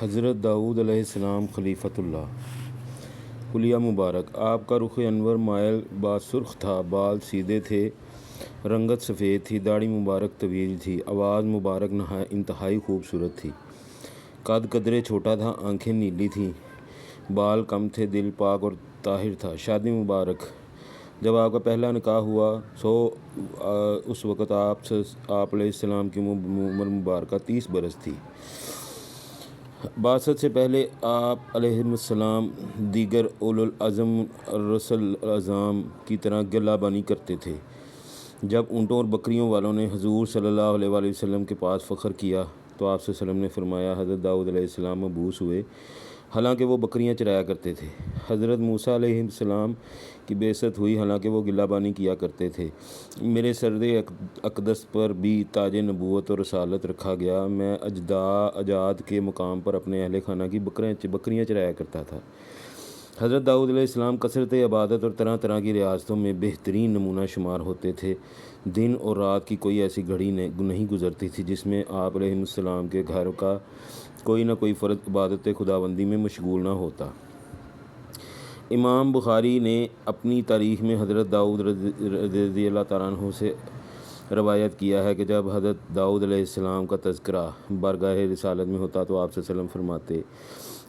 حضرت داؤد علیہ السلام خلیفۃ اللہ۔ حلیہ مبارک۔ آپ کا رخ انور مائل باسرخ تھا، بال سیدھے تھے، رنگت سفید تھی، داڑھی مبارک طویل تھی، آواز مبارک انتہائی خوبصورت تھی، قد قدرے چھوٹا تھا، آنکھیں نیلی تھیں، بال کم تھے، دل پاک اور طاہر تھا۔ شادی مبارک۔ جب آپ کا پہلا نکاح ہوا اس وقت آپ علیہ السلام کی عمر مبارکہ 30 برس تھی۔ بعثت سے پہلے آپ علیہ السلام دیگر اولو العزم الرسل الاعظام کی طرح غلہ بانی کرتے تھے۔ جب اونٹوں اور بکریوں والوں نے حضور صلی اللہ علیہ وآلہ وسلم کے پاس فخر کیا تو آپ صلی اللہ علیہ وسلم نے فرمایا، حضرت داؤد علیہ السلام مبعوث ہوئے حالانکہ وہ بکریاں چرایا کرتے تھے۔ حضرت موسیٰ علیہ السلام کی بعثت ہوئی حالانکہ وہ غلہ بانی کیا کرتے تھے۔ میرے سر اقدس پر بھی تاج نبوت اور رسالت رکھا گیا۔ میں اجداد کے مقام پر اپنے اہل خانہ کی بکریاں چرایا کرتا تھا۔ حضرت داؤد علیہ السلام کثرت عبادت اور طرح طرح کی ریاستوں میں بہترین نمونہ شمار ہوتے تھے۔ دن اور رات کی کوئی ایسی گھڑی نہیں گزرتی تھی جس میں آپ علیہ السلام کے گھر کا کوئی نہ کوئی فرد عبادت خداوندی میں مشغول نہ ہوتا۔ امام بخاری نے اپنی تاریخ میں حضرت داؤد رضی اللہ تعالیٰ عنہ سے روایت کیا ہے کہ جب حضرت داؤد علیہ السلام کا تذکرہ بارگاہ رسالت میں ہوتا تو آپ صلی اللہ علیہ وسلم فرماتے،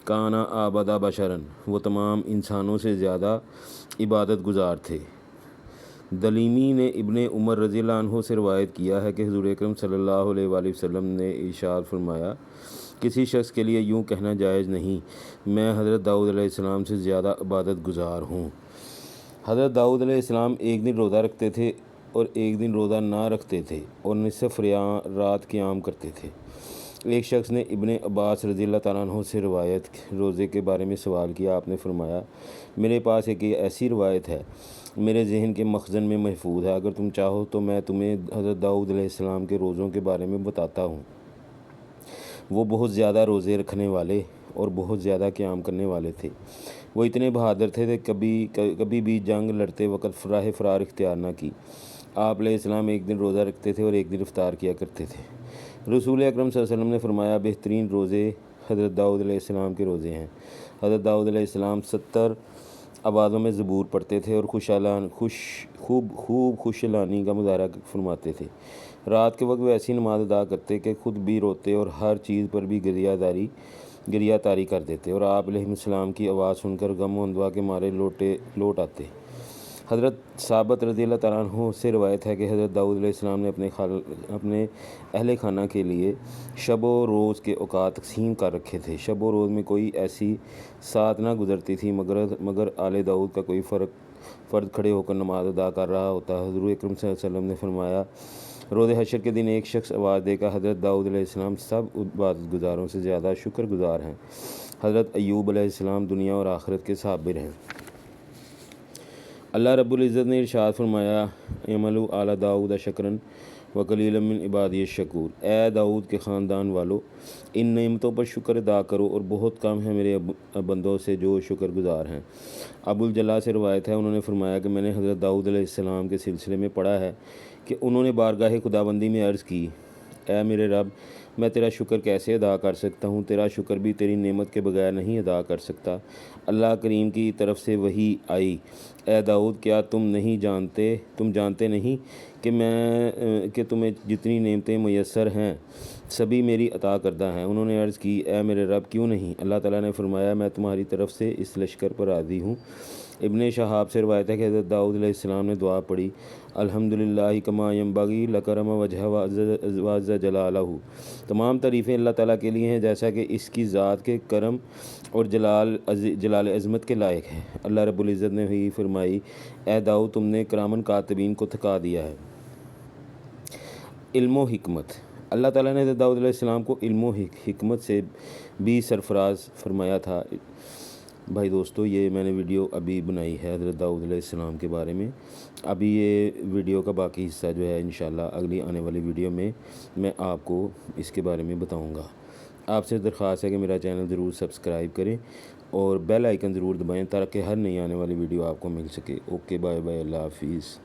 کانا آبدا بشرن، وہ تمام انسانوں سے زیادہ عبادت گزار تھے۔ دلیمی نے ابن عمر رضی اللہ عنہ سے روایت کیا ہے کہ حضور اکرم صلی اللہ علیہ وآلہ وسلم نے ارشاد فرمایا، کسی شخص کے لیے یوں کہنا جائز نہیں، میں حضرت داؤد علیہ السلام سے زیادہ عبادت گزار ہوں۔ حضرت داؤد علیہ السلام ایک دن روزہ رکھتے تھے اور ایک دن روزہ نہ رکھتے تھے اور نصف رات قیام کرتے تھے۔ ایک شخص نے ابن عباس رضی اللہ تعالیٰ عنہ سے روایت روزے کے بارے میں سوال کیا۔ آپ نے فرمایا، میرے پاس ایک ایسی روایت ہے، میرے ذہن کے مخزن میں محفوظ ہے، اگر تم چاہو تو میں تمہیں حضرت داؤد علیہ السلام کے روزوں کے بارے میں بتاتا ہوں۔ وہ بہت زیادہ روزے رکھنے والے اور بہت زیادہ قیام کرنے والے تھے۔ وہ اتنے بہادر تھے کہ کبھی بھی جنگ لڑتے وقت راہ فرار اختیار نہ کی۔ آپ علیہ السلام ایک دن روزہ رکھتے تھے اور ایک دن افطار کیا کرتے تھے۔ رسول اکرم صلی اللہ علیہ وسلم نے فرمایا، بہترین روزے حضرت داؤد علیہ السلام کے روزے ہیں۔ حضرت داؤد علیہ السلام 70 آوازوں میں زبور پڑھتے تھے اور خوش لانی کا مظاہرہ فرماتے تھے۔ رات کے وقت وہ ایسی نماز ادا کرتے کہ خود بھی روتے اور ہر چیز پر بھی گریہ تاری کر دیتے، اور آپ علیہ السلام کی آواز سن کر غم و اندوہ کے مارے لوٹ آتے۔ حضرت ثابت رضی اللہ تعالیٰ عنہ سے روایت ہے کہ حضرت داؤد علیہ السلام نے اپنے اہل خانہ کے لیے شب و روز کے اوقات تقسیم کر رکھے تھے۔ شب و روز میں کوئی ایسی ساعت نہ گزرتی تھی مگر آل داؤد کا کوئی فرد کھڑے ہو کر نماز ادا کر رہا ہوتا۔ حضور اکرم صلی اللہ علیہ وسلم نے فرمایا، روز حشر کے دن ایک شخص آواز دے گا، حضرت داؤد علیہ السلام سب عبادت گزاروں سے زیادہ شکر گزار ہیں۔ حضرت ایوب علیہ السلام دنیا اور آخرت کے صابر ہیں۔ اللہ رب العزت نے ارشاد فرمایا، اعملوا آل داؤد شکرا وقلیل من عبادی الشکور، اے داؤد کے خاندان والو، ان نعمتوں پر شکر ادا کرو اور بہت کم ہیں میرے بندوں سے جو شکر گزار ہیں۔ ابو الجلا سے روایت ہے، انہوں نے فرمایا کہ میں نے حضرت داؤد علیہ السلام کے سلسلے میں پڑھا ہے کہ انہوں نے بارگاہ خداوندی میں عرض کی، اے میرے رب، میں تیرا شکر کیسے ادا کر سکتا ہوں؟ تیرا شکر بھی تیری نعمت کے بغیر نہیں ادا کر سکتا۔ اللہ کریم کی طرف سے وحی آئی، اے داؤد، کیا تم جانتے نہیں کہ تمہیں جتنی نعمتیں میسر ہیں سبھی میری عطا کردہ ہیں؟ انہوں نے عرض کی، اے میرے رب، کیوں نہیں؟ اللہ تعالیٰ نے فرمایا، میں تمہاری طرف سے اس لشکر پر راضی ہوں۔ ابن شہاب سے روایت ہے کہ حضرت داؤد علیہ السلام نے دعا پڑھی، الحمدللہ کما ینبغی لکرم وجہ وعز جلالہ، تمام تعریفیں اللہ تعالیٰ کے لیے ہیں جیسا کہ اس کی ذات کے کرم اور جلال عظمت کے لائق ہے۔ اللہ رب العزت نے بھی فرمائی، اے داؤد، تم نے کرامن کاتبین کو تھکا دیا ہے۔ علم و حکمت۔ اللہ تعالیٰ نے حضرت داؤد علیہ السلام کو علم و حکمت سے بھی سرفراز فرمایا تھا۔ بھائی دوستو، یہ میں نے ویڈیو ابھی بنائی ہے حضرت داؤد علیہ السلام کے بارے میں۔ ابھی یہ ویڈیو کا باقی حصہ جو ہے انشاءاللہ اگلی آنے والی ویڈیو میں آپ کو اس کے بارے میں بتاؤں گا۔ آپ سے درخواست ہے کہ میرا چینل ضرور سبسکرائب کریں اور بیل آئیکن ضرور دبائیں تاکہ ہر نئی آنے والی ویڈیو آپ کو مل سکے۔ اوکے، بائے بائے، اللہ حافظ۔